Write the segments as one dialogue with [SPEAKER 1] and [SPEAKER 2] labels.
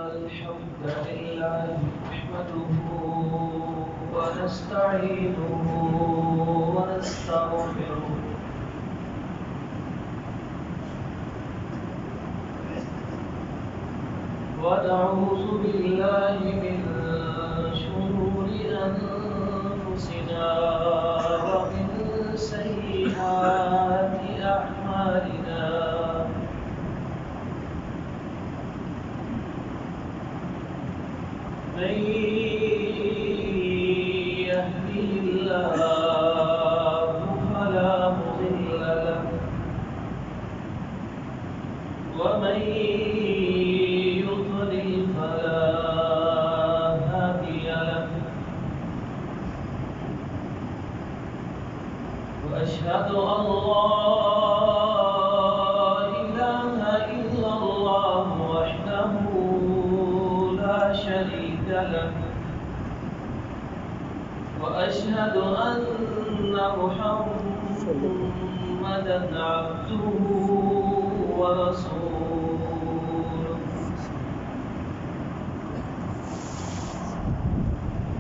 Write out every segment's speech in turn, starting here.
[SPEAKER 1] الحمد لله نحمده ونستعينه ونستغفره ونعوذ بالله من شرور أنفسنا ومن سيئات أعمالنا من يهده الله فلا مضل له ومن يضلل فلا هادي له وأشهد أن لا إله إلا الله وحده لا شريك له وأشهد أن محمدا عبده ورسوله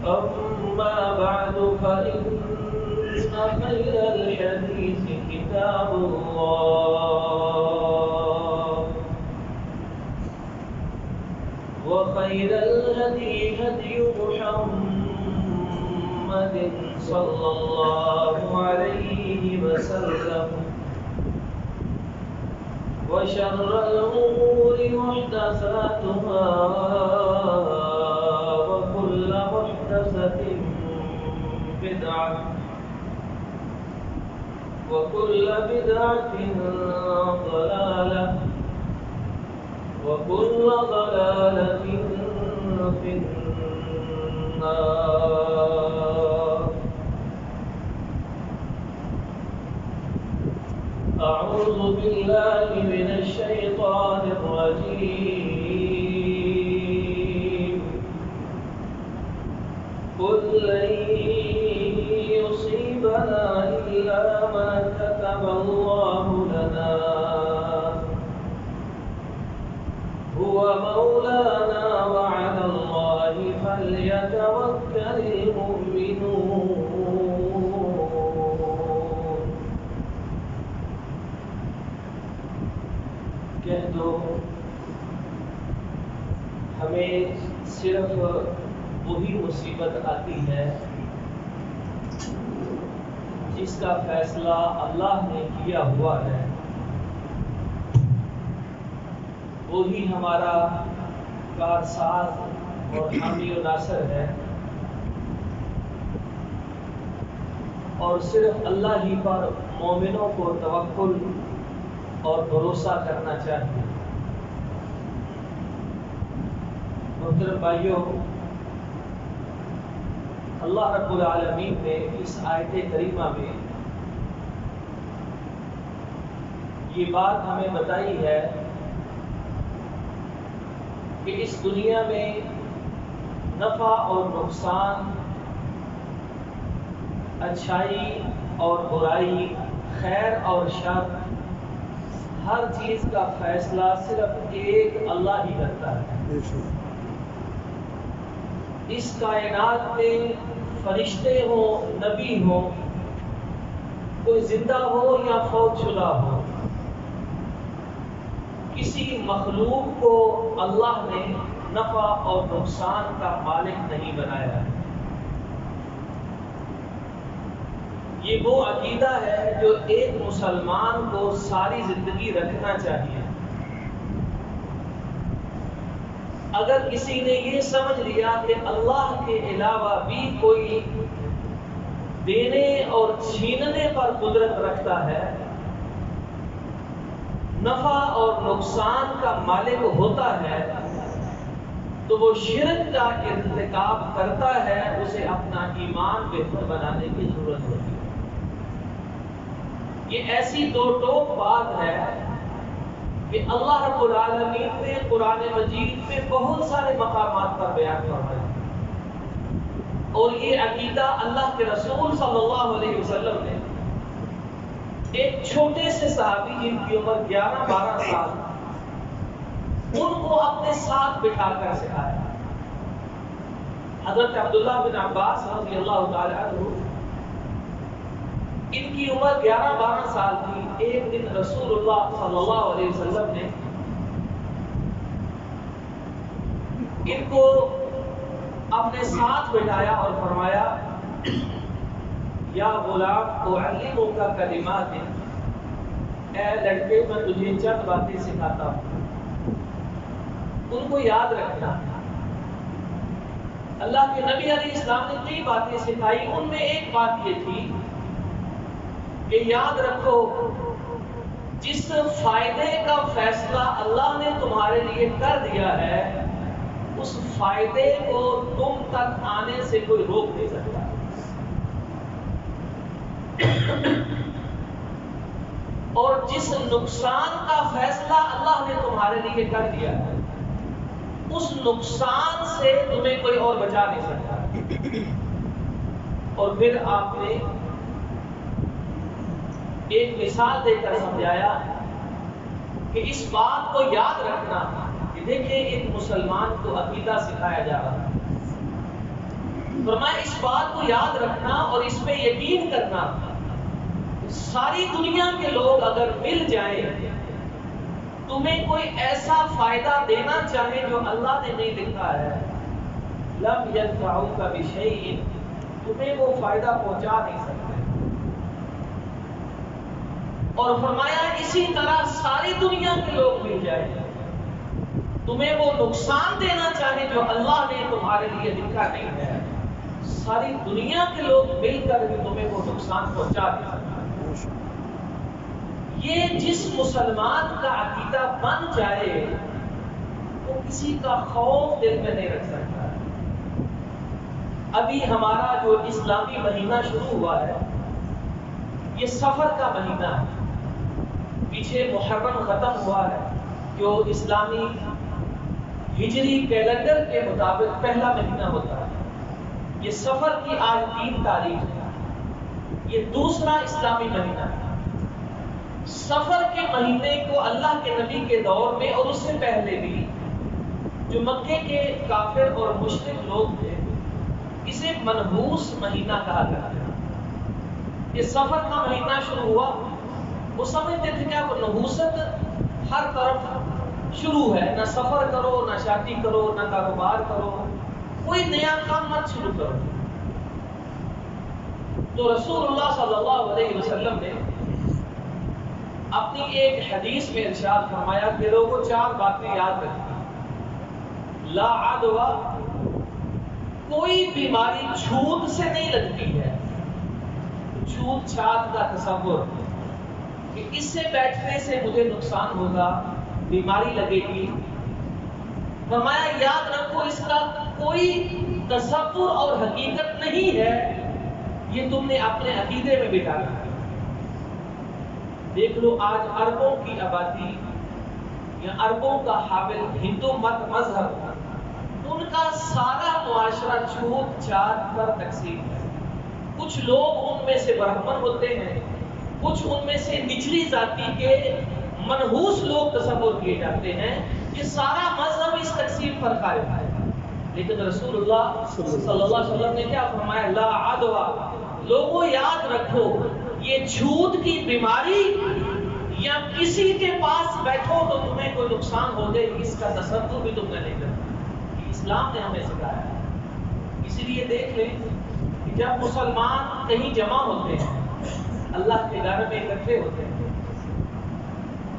[SPEAKER 1] أما بعد فإن خير الحديث كتاب الله وخير الهدي هدي محمد صلى الله عليه وسلم وشر الأمور محدثاتها وكل محدثة بدعة وكل بدعة ضلالة وكل ضلالة في النار. أعوذ بالله من الشيطان الرجيم. قل لن يصيبنا إلا ما كتب الله لنا هو مولانا وعلى الله فليتوكل المؤمنون. کہہ دو ہمیں صرف وہی مصیبت آتی ہے جس کا فیصلہ اللہ نے کیا ہوا ہے، وہی ہمارا کارساز اور حامی و ناصر ہے، اور صرف اللہ ہی پر مومنوں کو توکل اور بھروسہ کرنا چاہیے. محترم بھائیوں، اللہ رب العالمین نے اس آیت کریمہ میں یہ بات ہمیں بتائی ہے کہ اس دنیا میں نفع اور نقصان، اچھائی اور برائی، خیر اور شر، ہر چیز کا فیصلہ صرف ایک اللہ ہی کرتا ہے. اس کائنات میں فرشتے ہوں، نبی ہوں، کوئی زندہ ہو یا فوت شدہ ہو، کسی مخلوق کو اللہ نے نفع اور نقصان کا مالک نہیں بنایا ہے. یہ وہ عقیدہ ہے جو ایک مسلمان کو ساری زندگی رکھنا چاہیے. اگر کسی نے یہ سمجھ لیا کہ اللہ کے علاوہ بھی کوئی دینے اور چھیننے پر قدرت رکھتا ہے، نفع اور نقصان کا مالک ہوتا ہے، تو وہ شرک کا ارتکاب کرتا ہے. اسے اپنا ایمان بہتر بنانے کی ضرورت ہوتی ہے. یہ ایسی دو ٹوک بات ہے کہ اللہ رب العالمین نے قرآن مجید میں بہت سارے مقامات پر بیان فرمایا، اور یہ عقیدہ اللہ کے رسول صلی اللہ علیہ وسلم نے ایک چھوٹے سے صحابی جن کی عمر 11-12 سال، ان کو اپنے ساتھ بٹھا کر سکھایا. حضرت عبداللہ بن عباس رضی اللہ تعالی عنہ، ان کی عمر 11-12 سال تھی. ایک دن رسول اللہ صلی اللہ علیہ وسلم نے ان کو اپنے ساتھ بٹھایا اور فرمایا، یا غلام اعلمک کلمات، اے لڑکے میں تجھے چند باتیں سکھاتا ہوں، ان کو یاد رکھنا. اللہ کے نبی علیہ السلام نے کئی باتیں سکھائی، ان میں ایک بات یہ تھی کہ یاد رکھو جس فائدے کا فیصلہ اللہ نے تمہارے لیے کر دیا ہے، اس فائدے کو تم تک آنے سے کوئی روک نہیں سکتا. اور جس نقصان کا فیصلہ اللہ نے تمہارے لیے کر دیا ہے، اس نقصان سے تمہیں کوئی اور بچا نہیں سکتا. اور پھر آپ نے ایک مثال دے کر سمجھایا کہ اس بات کو یاد رکھنا کہ دیکھیں ایک مسلمان کو عقیدہ سکھایا جا رہا ہے. فرمایا اس بات کو یاد رکھنا اور اس پہ یقین کرنا، ساری دنیا کے لوگ اگر مل جائیں تمہیں کوئی ایسا فائدہ دینا چاہے جو اللہ نے نہیں لکھا ہے، لم ينفعوك بشيء، تمہیں وہ فائدہ پہنچا نہیں سکتے. اور فرمایا اسی طرح ساری دنیا کے لوگ مل جائیں تمہیں وہ نقصان دینا چاہے جو اللہ نے تمہارے لیے لکھا نہیں ہے، ساری دنیا کے لوگ مل کر بھی تمہیں وہ نقصان پہنچا نہیں سکتے. یہ جس مسلمان کا عقیدہ بن جائے وہ کسی کا خوف دل میں نہیں رکھ سکتا. ابھی ہمارا جو اسلامی مہینہ شروع ہوا ہے یہ سفر کا مہینہ ہے. پیچھے محرم ختم ہوا ہے جو اسلامی ہجری کیلنڈر کے مطابق پہلا مہینہ ہوتا ہے. یہ سفر کی آج 3 تاریخ ہے، یہ دوسرا اسلامی مہینہ ہے. سفر کے مہینے کو اللہ کے نبی کے دور میں اور اس سے پہلے بھی جو مکے کے کافر اور مشرک لوگ تھے اسے منحوس مہینہ کہا جاتا ہے. یہ سفر کا مہینہ شروع ہوا، وہ سمجھتے تھے کہ اب نحوست ہر طرف شروع ہے، نہ سفر کرو، نہ شادی کرو، نہ کاروبار کرو، کوئی نیا کام مت شروع کرو. تو رسول اللہ صلی اللہ علیہ وسلم نے اپنی ایک حدیث میں ارشاد فرمایا کہ لوگوں 4 باتیں یاد رکھیں. لا عدوہ، کوئی بیماری چھوت سے نہیں لگتی ہے. چھوت چھات کا تصور کہ اس سے بیٹھنے سے مجھے نقصان ہوگا، بیماری لگے گی. فرمایا یاد رکھو اس کا کوئی تصور اور حقیقت نہیں ہے، یہ تم نے اپنے عقیدے میں بٹھانا. دیکھ لو آج اربوں کی آبادی یا اربوں کا حامل ہندو مت مذہب، ان کا سارا معاشرہ چھوت چھات پر تقسیم ہے. کچھ لوگ ان میں سے برہمن ہوتے ہیں، کچھ ان میں سے نچلی ذاتی کے منحوس لوگ تصور کیے جاتے ہیں. یہ سارا مذہب اس تقسیم پر قائم ہے. لیکن رسول اللہ صلی اللہ علیہ وسلم نے کیا فرمایا؟ لا عدوہ، لوگوں یاد رکھو یہ چھوت کی بیماری یا کسی کے پاس بیٹھو تو تمہیں کوئی نقصان ہو جائے اس کا تصور بھی تم نے نہیں کرنا. اسلام نے ہمیں سکھایا ہے. اسی لیے دیکھ لیں کہ جب مسلمان کہیں جمع ہوتے ہیں، اللہ کے گھر میں اکٹھے ہوتے ہیں،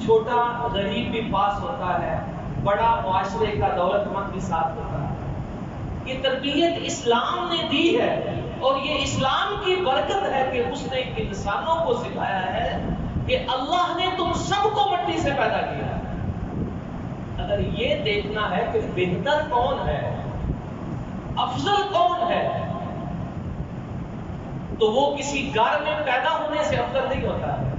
[SPEAKER 1] چھوٹا غریب بھی پاس ہوتا ہے، بڑا معاشرے کا دولت مند بھی ساتھ ہوتا ہے. یہ تربیت اسلام نے دی ہے اور یہ اسلام کی برکت ہے کہ اس نے انسانوں کو سکھایا ہے کہ اللہ نے تم سب کو مٹی سے پیدا کیا ہے. اگر یہ دیکھنا ہے کہ بہتر کون ہے، افضل کون ہے، تو وہ کسی گھر میں پیدا ہونے سے افضل نہیں ہوتا ہے،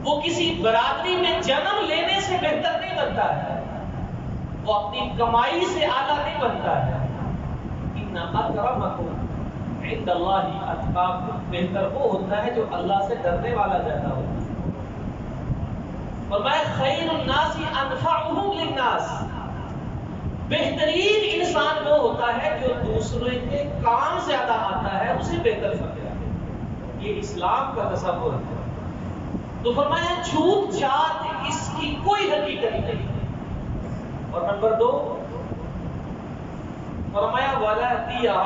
[SPEAKER 1] وہ کسی برادری میں جنم لینے سے بہتر نہیں بنتا ہے، وہ اپنی کمائی سے اعلیٰ نہیں بنتا ہے. ان اکرمکم عند اللہ اتقاکم، بہتر وہ ہوتا ہے جو اللہ سے ڈرنے والا زیادہ ہوتا ہے. فرمایا خیر الناس انفعهم للناس، بہترین انسان وہ ہوتا ہے جو دوسرے کے کام زیادہ آتا ہے، اسے بہتر سمجھا ہے۔ یہ اسلام کا تصور ہے۔ تو فرمایا جھوٹ جھاٹ اس کی کوئی حقیقت نہیں۔ اور نمبر 2 فرمایا والا دیا،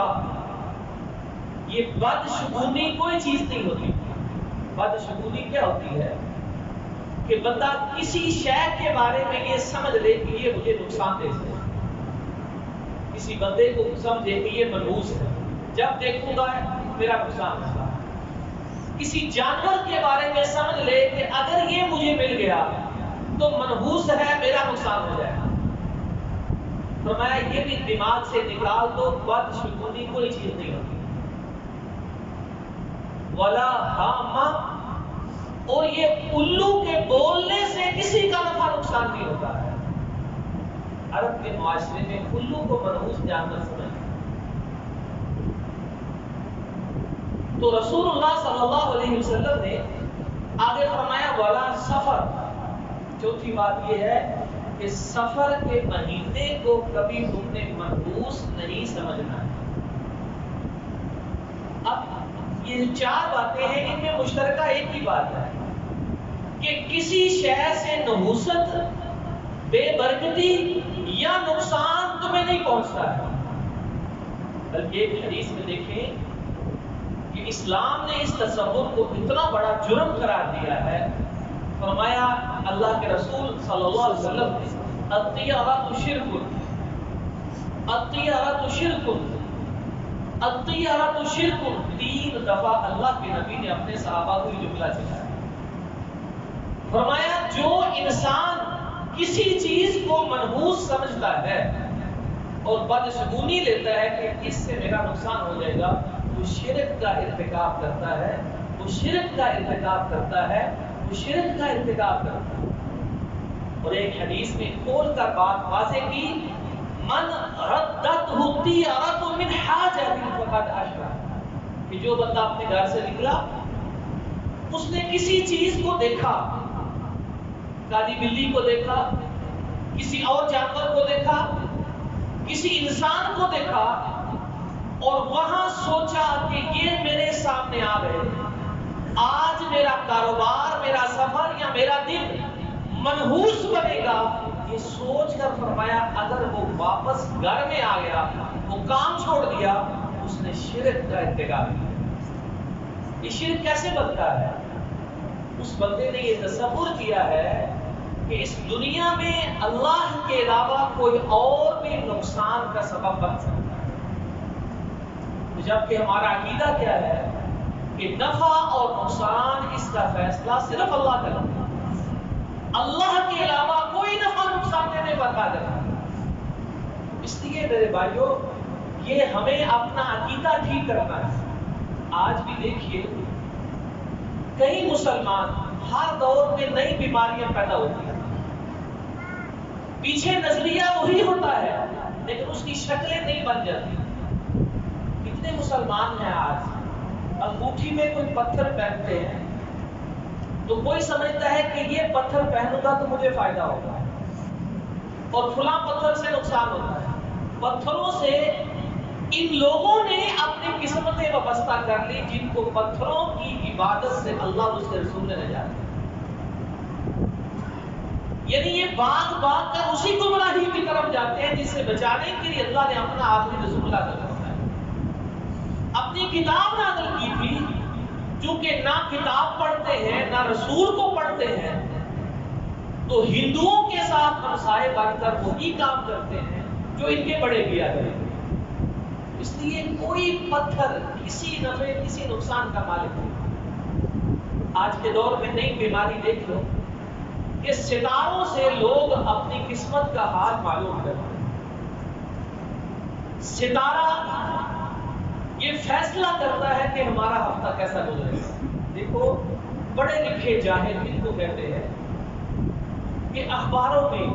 [SPEAKER 1] یہ بدشگونی کوئی چیز نہیں ہوتی۔ بدشگونی کیا ہوتی ہے کہ بندہ کسی شے کے بارے میں یہ سمجھ لے کہ یہ مجھے نقصان دے سکتا ہے، کسی بندے کو سمجھے کہ یہ منحوس ہے، جب دیکھوں گا میرا نقصان ہوگا۔ کسی جانور کے بارے میں سمجھ لے کہ اگر یہ مجھے مل گیا تو منحوس ہے، میرا نقصان ہو جائے گا۔ فرمایا یہ بھی دماغ سے نکال دو، بدشگونی کوئی چیز نہیں ہوتی۔ ولا ہاما، اور یہ الو کے بولنے سے کسی کا نفع نقصان نہیں ہوتا ہے۔ عرب کے معاشرے میں الو کو منحوس جانور سمجھتے ہیں۔ تو رسول اللہ صلی اللہ علیہ وسلم نے آگے فرمایا والا سفر، چوتھی بات یہ ہے کہ سفر کے مہینے کو کبھی تم نے منحوس نہیں سمجھنا ہے۔ اب یہ 4 باتیں ہیں، ان میں مشترکہ ایک ہی بات ہے کہ کسی شے سے نحوست، بے برکتی یا نقصان تمہیں نہیں پہنچتا ہے۔ بلکہ ایک حدیث میں دیکھیں کہ اسلام نے اس تصور کو اتنا بڑا جرم قرار دیا ہے۔ فرمایا اللہ کے رسول صلی اللہ علیہ وسلم نے الطیرۃ شرک، الطیرۃ شرک، الطیرۃ شرک، 3 دفعہ اللہ کے نبی نے اپنے صحابہ کو یہ جملہ سکھایا۔ فرمایا جو انسان کسی چیز کو منحوس سمجھتا ہے اور بدشگونی لیتا ہے کہ اس سے میرا نقصان ہو جائے گا، وہ شرک کا ارتکاب کرتا ہے، وہ شرک کا ارتکاب کرتا ہے، وہ شرک کا ارتکاب کرتا ہے۔ اور ایک حدیث میں کھول کر بات واضح کی، من ردت الطیرۃ من حاجۃ فقد اشرک، کہ جو بندہ اپنے گھر سے نکلا، اس نے کسی چیز کو دیکھا، کالی بلی کو دیکھا، کسی اور جانور کو دیکھا، کسی انسان کو دیکھا، اور وہاں سوچا کہ یہ میرے سامنے آ گئے، آج میرا کاروبار، میرا سفر یا میرا دن منحوس بنے گا، یہ سوچ کر فرمایا اگر وہ واپس گھر میں آ گیا، وہ کام چھوڑ دیا، اس نے شرک کا ارتکاب کیا۔ یہ شرک کیسے بنتا ہے؟ اس بندے نے یہ تصور کیا ہے کہ اس دنیا میں اللہ کے علاوہ کوئی اور بھی نقصان کا سبب بن سکتا ہے، جبکہ ہمارا عقیدہ کیا ہے کہ نفع اور نقصان اس کا فیصلہ صرف اللہ کرتا ہے، اللہ کے علاوہ کوئی نفع نقصان دینے پر قادر نہیں۔ اس لیے میرے بھائیوں، یہ ہمیں اپنا عقیدہ ٹھیک کرنا ہے۔ آج بھی دیکھیے کئی مسلمان، ہر دور میں نئی بیماریاں پیدا ہوتی ہیں، پیچھے نظریہ وہی ہوتا ہے لیکن اس کی شکلیں نہیں بن جاتی۔ کتنے مسلمان ہیں آج انگوٹھی میں کوئی پتھر پہنتے ہیں تو کوئی سمجھتا ہے کہ یہ پتھر پہنوں گا تو مجھے فائدہ ہوگا، اور فلاں پتھر سے نقصان ہوتا ہے۔ پتھروں سے ان لوگوں نے اپنی قسمتیں وابستہ کر لی جن کو پتھروں کی عبادت سے اللہ اور اس کے رسول نے نجات دی۔ یعنی یہ باغ باغ کر اسی گمراہی کی طرف جاتے ہیں جس سے بچانے کے لیے اللہ نے اپنا آخری رسول اللہ کا اپنی کتاب نازل کی تھی۔ چونکہ نہ کتاب پڑھتے ہیں نہ رسول کو پڑھتے ہیں، تو ہندوؤں کے ساتھ ہمسائے بن کر وہی کام کرتے ہیں جو ان کے بڑے کیا کریں۔ اس لیے کوئی پتھر کسی نفع کسی نقصان کا مالک نہیں۔ آج کے دور میں نئی بیماری دیکھ لو کہ ستاروں سے لوگ اپنی قسمت کا حال معلوم کرتے ہیں۔ ستارہ یہ فیصلہ کرتا ہے کہ ہمارا ہفتہ کیسا گزرے گا۔ دیکھو بڑے لکھے جاہل ان کو کہتے ہیں کہ اخباروں میں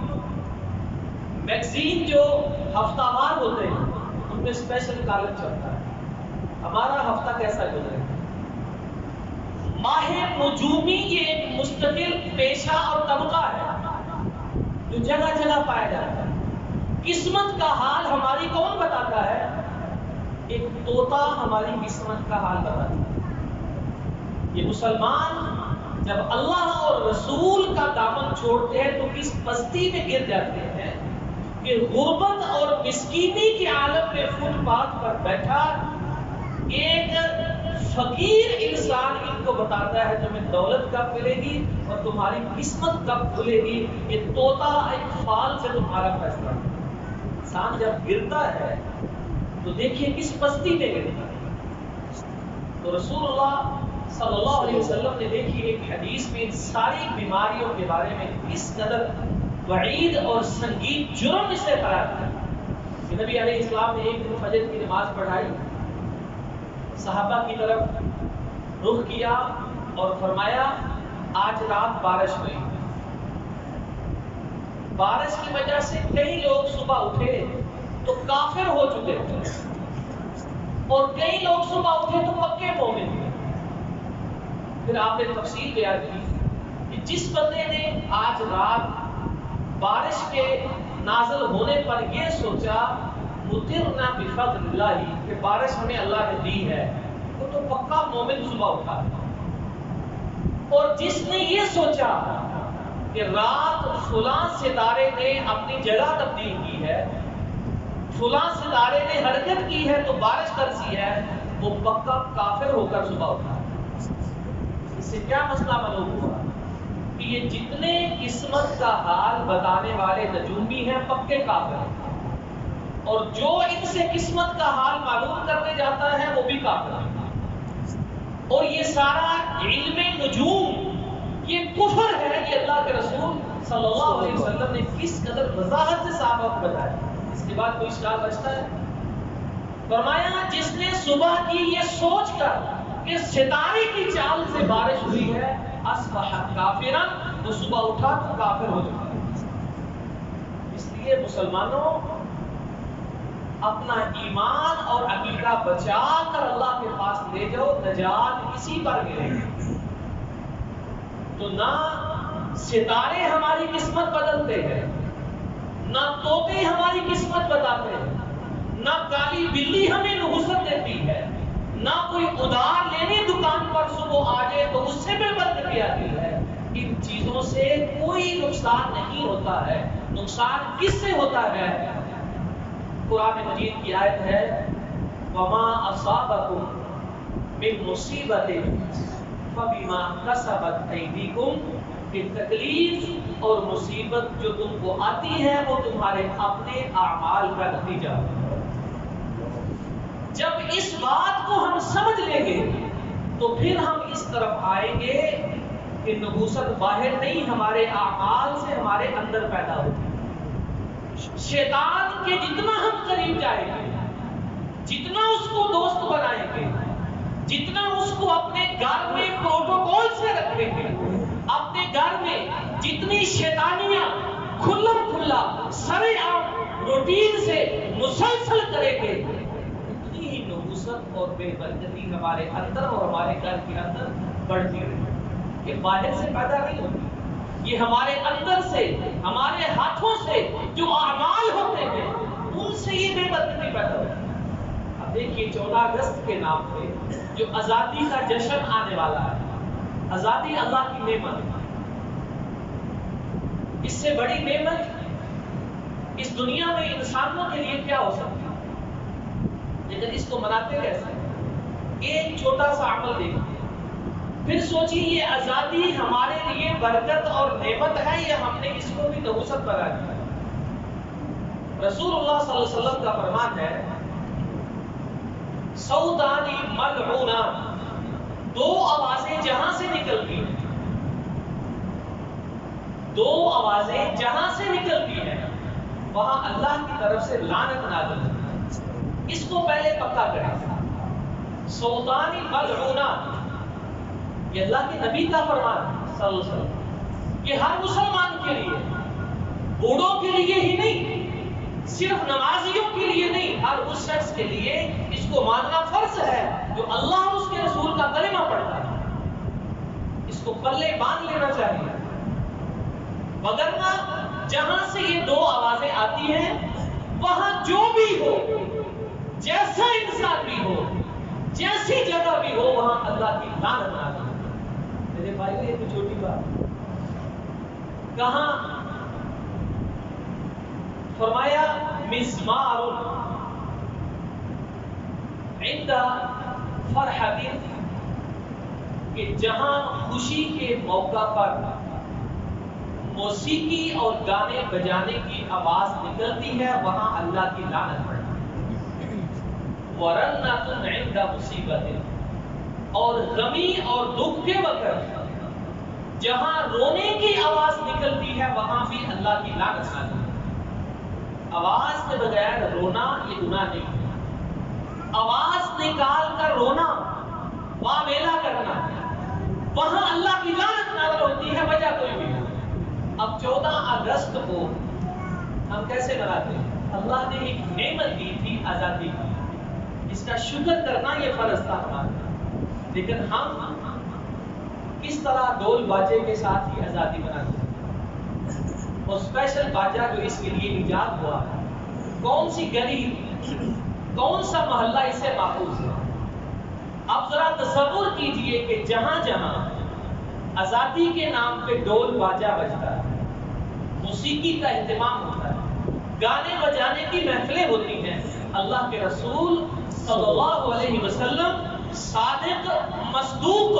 [SPEAKER 1] میگزین جو ہفتہ وار ہوتے ہیں ان میں اسپیشل کالم چلتا ہے، ہمارا ہفتہ کیسا گزرے گا۔ ماہ نجومی یہ ایک مستقل پیشہ اور طبقہ ہے جو جگہ جگہ پایا جاتا ہے. قسمت کا حال ہماری کون بتاتا ہے؟ ایک طوطا ہماری قسمت کا حال بتاتا ہے. یہ مسلمان جب اللہ اور رسول کا دامن چھوڑتے ہیں تو کس پستی میں گر جاتے ہیں کہ غربت اور مسکینی کے عالم میں فٹ پاتھ پر بیٹھا ایک فقیر انسان ان کو بتاتا ہے تمہیں دولت کب ملے گی اور تمہاری قسمت کب کھلے گی. یہ طوطا ایک فال سے تمہارا فیصلہ. انسان جب گرتا ہے تو دیکھیے کس پستی میں گرتا ہے. تو رسول اللہ صلی اللہ علیہ وسلم نے دیکھی ایک حدیث میں ان ساری بیماریوں کے بارے میں کس قدر وعید اور سنگین جرم اسے قرار دیا. کہ نبی علیہ السلام نے ایک دن فجر کی نماز پڑھائی, صحابہ کی طرف رخ کیا اور فرمایا آج رات بارش ہوئی. بارش کی وجہ سے کئی لوگ صبح اٹھے تو کافر ہو چکے تھے اور کئی لوگ صبح اٹھے تو پکے مومن تھے. پھر آپ نے تفصیل بیان کی کہ جس بندے نے آج رات بارش کے نازل ہونے پر یہ سوچا مطرنا بفضل اللہ کہ بارش ہمیں اللہ نے دی ہے, وہ تو پکا مومن صبح اٹھا. اور جس نے یہ سوچا کہ رات فلاں ستارے نے اپنی جگہ تبدیل کی ہے, فلاں ستارے نے حرکت کی ہے تو بارش برسی ہے, وہ پکا کافر ہو کر صبح اٹھا. اس سے کیا مسئلہ معلوم ہوا کہ یہ جتنے قسمت کا حال بتانے والے نجومی ہیں پکے کافر ہیں, اور جو ان سے قسمت کا حال معلوم کرنے جاتا ہے وہ بھی کافر ہے. اور یہ سارا علم نجوم یہ کفر ہے. یہ اللہ کے رسول صلی اللہ علیہ وسلم نے کس قدر وضاحت سے صحابہ کو بتایا. اس کے بعد کوئی اشکال بچتا ہے؟ فرمایا جس نے صبح کی یہ سوچ کر کہ ستارے کی چال سے بارش ہوئی ہے اصبح کافرا, تو صبح اٹھا تو کافر ہو چکا. اس لیے مسلمانوں اپنا ایمان اور عقیدہ بچا کر اللہ کے پاس لے جاؤ, نجات اسی پر ملے گی. تو نہ ستارے ہماری قسمت بدلتے ہیں, نہ طوطے ہماری قسمت بتاتے ہیں, نہ کالی بلی ہمیں نحوست دیتی ہے, نہ کوئی ادار لینے دکان پر صبح آ جائے تو اس سے بھی برکت آتی ہے. ان چیزوں سے کوئی نقصان نہیں ہوتا ہے. نقصان کس سے ہوتا ہے؟ قرآن مجید کی آیت ہے وَمَا أَصَابَكُم مِّن مُّصِيبَةٍ فَبِمَا كَسَبَتْ أَيْدِيكُم, کہ تکلیف اور مصیبت جو تم کو آتی ہے وہ تمہارے اپنے اعمال کا نتیجہ ہے. جب اس بات کو ہم سمجھ لیں گے تو پھر ہم اس طرف آئیں گے کہ نحوست باہر نہیں ہمارے اعمال سے ہمارے اندر پیدا ہوتی ہے. شیطان کے جتنا ہم قریب جائیں گے, جتنا اس کو دوست بنائیں گے, جتنا اس کو اپنے گھر میں پروٹوکول سے رکھیں گے, اپنے گھر میں جتنی شیطانیاں کھلا کھلا سرے عام روٹین سے مسلسل کریں گے اتنی ہی نحوست اور بے برکتی ہمارے اندر اور ہمارے گھر کے اندر بڑھتی رہے. یہ باہر سے پیدا نہیں ہوتی, یہ ہمارے اندر سے ہمارے ہاتھوں سے جو اعمال ہوتے ہیں ان سے یہ بے برکتی پیدا ہوتی ہے. اب دیکھیے 14 اگست کے نام پہ جو آزادی کا جشن آنے والا ہے, آزادی اللہ کی نعمت, اس سے بڑی نعمت اس دنیا میں انسانوں کے لیے کیا ہو سکتی ہے؟ لیکن اس کو مناتے کیسے؟ ایک چھوٹا سا عمل دیکھیے, پھر سوچیے یہ آزادی ہمارے لیے برکت اور نعمت ہے یا ہم نے اس کو بھی نحوست بنا دیا. رسول اللہ صلی اللہ علیہ وسلم کا فرمان ہے سودانی ملعونہ, 2 آوازیں جہاں سے نکلتی ہیں, 2 آوازیں جہاں سے نکلتی ہیں وہاں اللہ کی طرف سے لعنت نازل ہوتی ہے. اس کو پہلے پکا کریں. سودانی ملعونہ یہ اللہ کے نبی کا فرمان صلی اللہ علیہ وسلم, یہ ہر مسلمان کے لیے, بوڑھوں کے لیے ہی نہیں, صرف نمازیوں کے لیے نہیں, ہر اس شخص کے لیے اس کو ماننا فرض ہے جو اللہ اور اس کے رسول کا کلمہ پڑھتا ہے. اس کو پلے باندھ لینا چاہیے، وگرنہ جہاں سے یہ دو آوازیں آتی ہیں وہاں جو بھی ہو، جیسا انسان بھی ہو، جیسی جگہ بھی ہو، وہاں اللہ کی لعنت نازل ہو۔ میرے بھائی یہ تو چھوٹی بات کہاں فرمایا مزمار عند فرحت، کہ جہاں خوشی کے موقع پر موسیقی اور گانے بجانے کی آواز نکلتی ہے وہاں اللہ کی لعنت پڑتی ہے۔ وَرَنَّةٌ عِنْدَ مُصِیبَةٍ، اور غمی اور دکھ کے وقت جہاں رونے کی آواز نکلتی ہے وہاں بھی اللہ کی لعنت نازل ہے۔ آواز کے بغیر رونا یہ گناہ نہیں ہے، آواز نکال کر رونا، واویلا کرنا، وہاں اللہ کی لعنت نازل ہوتی ہے، وجہ کوئی بھی نہیں۔ اب 14 اگست کو ہم کیسے مناتے ہیں؟ اللہ نے ایک نعمت دی تھی، آزادی کی، اس کا شکر کرنا یہ فرض تھا ہمارا، لیکن ہم کس طرح ڈول باجے کے ساتھ ہی آزادی مناتے ہیں، اور اسپیشل باجا جو اس کے لیے ایجاد ہوا ہے، کون سی گلی، کون سا محلہ اسے محفوظ ہے؟ اب ذرا تصور کیجئے کہ جہاں جہاں آزادی کے نام پہ ڈول باجا بجتا ہے، موسیقی کا اہتمام ہوتا ہے، گانے بجانے کی محفلیں ہوتی ہیں، اللہ کے رسول صلی اللہ علیہ وسلم صادق مصدوق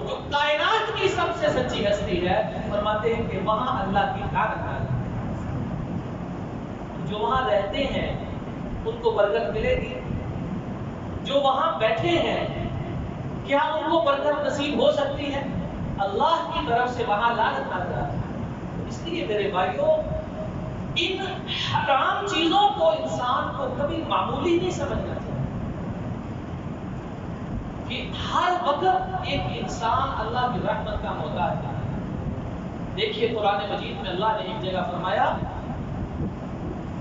[SPEAKER 1] جو کائنات کی سب سے سچی ہستی ہے فرماتے ہیں کہ وہاں اللہ کی لعنت ہے۔ جو وہاں رہتے ہیں ان کو برکت ملے گی؟ جو وہاں بیٹھے ہیں کیا ان کو برکت نصیب ہو سکتی ہے؟ اللہ کی طرف سے وہاں لعنت نازل ہے۔ اس لیے میرے بھائیوں، ان حرام چیزوں کو انسان کو کبھی معمولی نہیں سمجھنا چاہیے، کہ ہر وقت ایک انسان اللہ کی رحمت کا محتاج ہے۔ دیکھیے قرآن مجید میں اللہ نے ایک جگہ فرمایا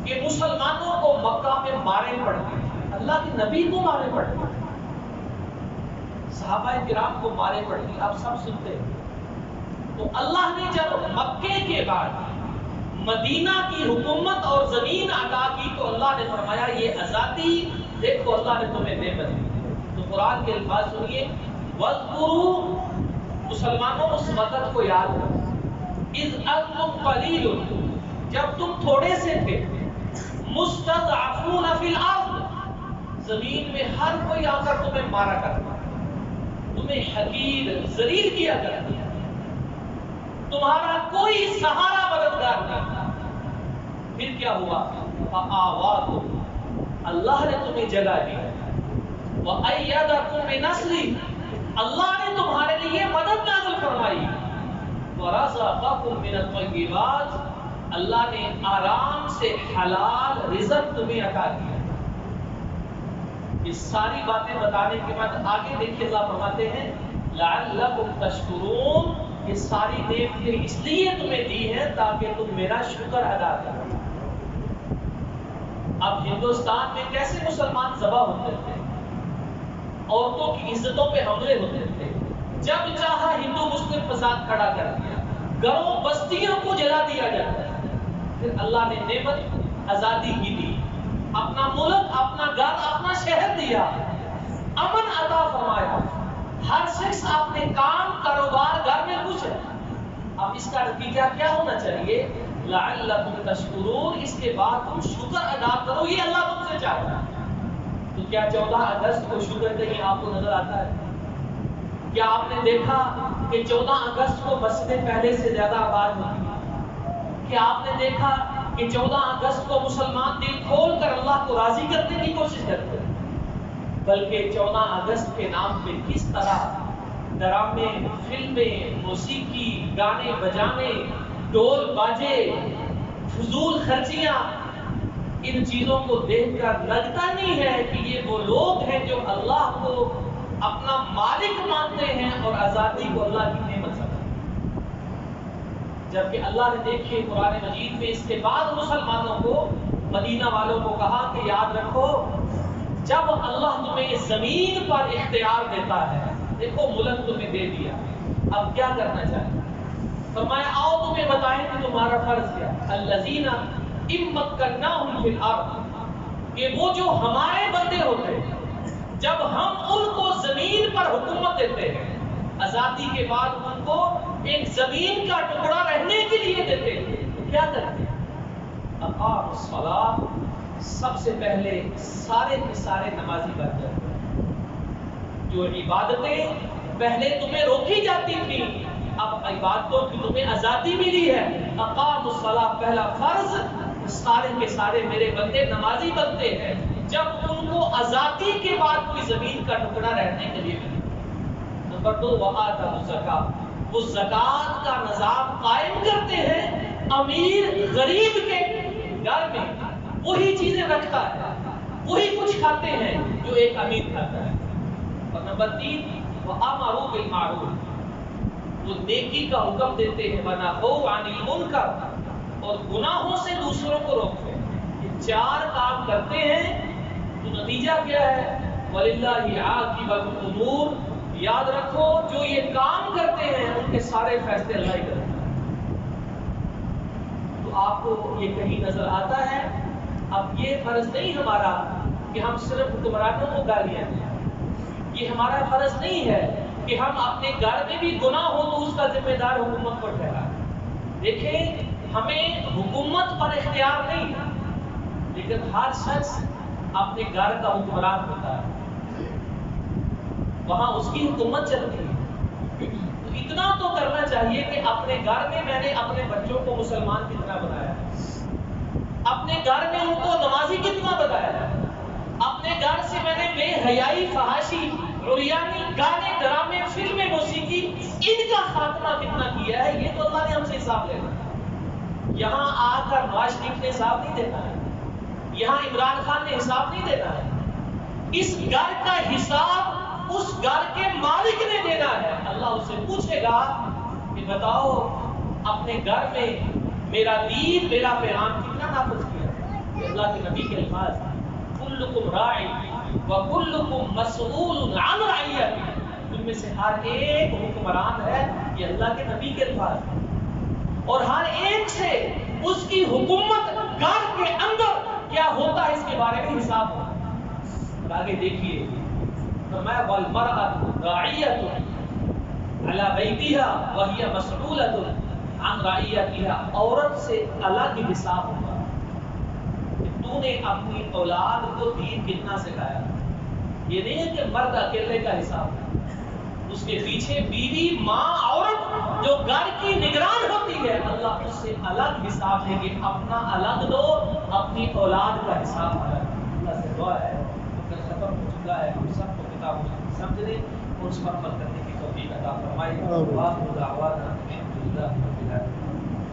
[SPEAKER 1] کہ مسلمانوں کو مکہ میں مارے پڑتے تھے، اللہ کے نبی کو مارے پڑتے تھے، صحابہ کرام کو مارے پڑتے، اب سب سنتے ہیں۔ تو اللہ نے جب مکے کے بعد مدینہ کی حکومت اور زمین عطا کی تو اللہ نے فرمایا یہ آزادی دیکھو اللہ نے تمہیں نعمت دی۔ تو قرآن کے الفاظ سنیے، وَاذْكُرُوا، مسلمانوں اس وقت کو یاد کرو، اِذْ أَنْتُمْ قَلِيلٌ، جب تم تھوڑے سے تھے، مُسْتَضْعَفُونَ فِي الْأَرْضِ، زمین میں ہر کوئی آ کر تمہیں مارا کرتا، تمہیں حقیر ذلیل کیا کرتا، تمہارا کوئی سہارا مددگار نہیں تھا۔ پھر کیا ہوا؟ فَآوَاكُمْ، اللہ نے تمہیں جگہ دی، وَأَيَّدَكُمْ بِنَصْرِهِ، اللہ نے تمہارے لیے مدد نازل فرمائی، وَرَزَقَكُمْ مِنَ الطَّيِّبَاتِ، اللہ نے آرام سے حلال رزق تمہیں عطا کیا۔ یہ ساری باتیں بتانے کے بعد آگے دیکھیے اللہ فرماتے ہیں لَعَلَّكُمْ تَشْكُرُونَ، یہ ساری نعمتیں اس لیے تمہیں دی ہیں تاکہ تم میرا شکر ادا کرو۔ اب ہندوستان میں کیسے مسلمان ذبح ہوتے تھے، عورتوں کی عزتوں پہ حملے ہوتے تھے، جب چاہا ہندو مسلم فساد کھڑا کر دیا، گھروں بستیوں کو جلا دیا جاتا ہے۔ پھر اللہ نے نعمت آزادی کی دی، اپنا ملک، اپنا گھر، اپنا شہر دیا، امن عطا فرمایا، ہر شخص اپنے کام کاروبار گھر میں خوش ہے۔ اب اس کا نتیجہ کیا ہونا چاہیے؟ لعلکم تشکرون، اس کے بعد تم شکر ادا کرو، یہ اللہ تم سے چاہتا ہے۔ تو کیا 14 اگست کو شکر کہیں آپ کو نظر آتا ہے؟ کیا آپ نے دیکھا کہ 14 اگست کو مسجدیں پہلے سے زیادہ آباد ہوتی ہیں؟ کیا آپ نے دیکھا کہ 14 اگست کو مسلمان دل کھول کر اللہ کو راضی کرنے کی کوشش کرتے ہیں؟ بلکہ 14 اگست کے نام پہ کس طرح ڈرامے، فلمیں، موسیقی، گانے بجانے، ڈول باجے، فضول خرچیاں، ان چیزوں کو دیکھ کر لگتا نہیں ہے کہ یہ وہ لوگ ہیں جو اللہ کو اپنا مالک مانتے ہیں اور آزادی کو اللہ کی نعمت سمجھتے ہیں۔ جبکہ اللہ نے دیکھیے قرآن مجید میں اس کے بعد مسلمانوں کو، مدینہ والوں کو کہا کہ یاد رکھو جب اللہ تمہیں اس زمین پر اختیار دیتا ہے، دیکھو ملک تمہیں دے دیا، اب کیا کرنا چاہیے؟ فرمایا آؤ تمہیں بتائیں کہ تمہارا فرض کیا ہے۔ الذین امکناہم فی الارض، کہ وہ جو ہمارے بندے ہوتے ہیں جب ہم ان کو زمین پر حکومت دیتے ہیں، آزادی کے بعد ان کو ایک زمین کا ٹکڑا رہنے کے لیے دیتے ہیں، تو کیا کرتے ہیں؟ اقاموا الصلاۃ، سب سے پہلے سارے کے سارے نمازی بن جاتے ہیں۔ جو عبادتیں پہلے تمہیں روکی جاتی تھی، اب عبادتوں کی تمہیں آزادی ملی ہے، اقاموا الصلاۃ پہلا فرض، سارے کے سارے میرے بندے نمازی بنتے ہیں جب ان کو آزادی کے بعد کوئی زمین کا ٹکڑا رہنے کے لیے ملے۔ نمبر 2، وآتوا الزکاۃ، وہ زکوٰۃ کا نظام قائم کرتے ہیں۔ امیر غریب کے گھر میں وہی چیزیں رکھتا ہے، وہی کچھ کھاتے ہیں جو ایک امیر کھاتا ہے۔ اور نمبر 3، وَأَمَرُوا بِالْمَعْرُوفِ، وہ نیکی کا حکم دیتے ہیں، وَنَهَوْا عَنِ الْمُنکَرِ، اور گناہوں سے دوسروں کو روکتے ہیں۔ یہ 4 کام کرتے ہیں تو نتیجہ کیا ہے؟ وَلِلَّهِ عَاقِبَةُ الْأُمُورِ، یاد رکھو جو یہ کام کرتے ہیں ان کے سارے فیصلے اللہ ہی کرتے ہیں۔ تو آپ کو یہ کہیں نظر آتا ہے؟ اب یہ فرض نہیں ہمارا کہ ہم صرف حکمرانوں کو گالیاں دیں، یہ ہمارا فرض نہیں ہے کہ ہم اپنے گھر میں بھی گناہ ہو تو اس کا ذمہ دار حکومت پر ٹھہرائیں۔ دیکھیں، ہمیں حکومت پر اختیار نہیں، لیکن ہر شخص اپنے گھر کا حکمران ہوتا ہے، وہاں اس کی حکومت چلتی ہے۔ تو اتنا تو کرنا چاہیے کہ اپنے گھر میں میں نے اپنے بچوں کو مسلمان کتنا بنایا، اپنے گھر میں ان کو نمازی کتنا بتایا، اپنے گھر سے میں نے بے حیائی، فحاشی، عریانی، گانے، ڈرامے، فلمیں، موسیقی، ان کا خاتمہ کتنا کیا ہے، یہ تو اللہ نے ہم سے حساب لینا ہے۔ یہاں آ کر نواز شریف نے حساب نہیں دینا ہے، یہاں عمران خان نے حساب نہیں دینا ہے، اس گھر کا حساب اس گھر کے مالک نے دینا ہے۔ اللہ اس سے پوچھے گا کہ بتاؤ اپنے گھر میں میرا دین، میرا پیغام کتنا نافذ کیا ہے؟ اللہ کے نبی کے الفاظ، کلکم راع وکلکم مسئول عن رعیتہ، تم میں سے ہر ایک حکمران ہے، یہ اللہ کے نبی کے الفاظ، اور ہر ایک سے اس کی حکومت گھر کے اندر کیا ہوتا ہے اس کے بارے میں حساب ہوگا۔ اور آگے دیکھیے، فرمایا والمرأة راعیۃ علی بیتہا وہی مسئولۃ عن رعیتہا، عورت سے الگ حساب ہوگا کہ تو نے اپنی اولاد کو دین کتنا سکھایا۔ یہ نہیں ہے کہ مرد اکیلے کا حساب ہے، اس کے پیچھے بیوی، ماں، عورت جو گھر کی نگران ہوتی ہے، اللہ اس سے الگ حساب لے گے۔ اپنا الگ دو، اپنی اولاد کا حساب الگ۔ اللہ سے دعا ہے، وقت ختم ہو چکا ہے، ہم سب کو کتاب سمجھنے اور اس پر عمل کرنے کی توفیق عطا فرمائے۔ وآخر دعوانا الحمدللہ رب العالمین۔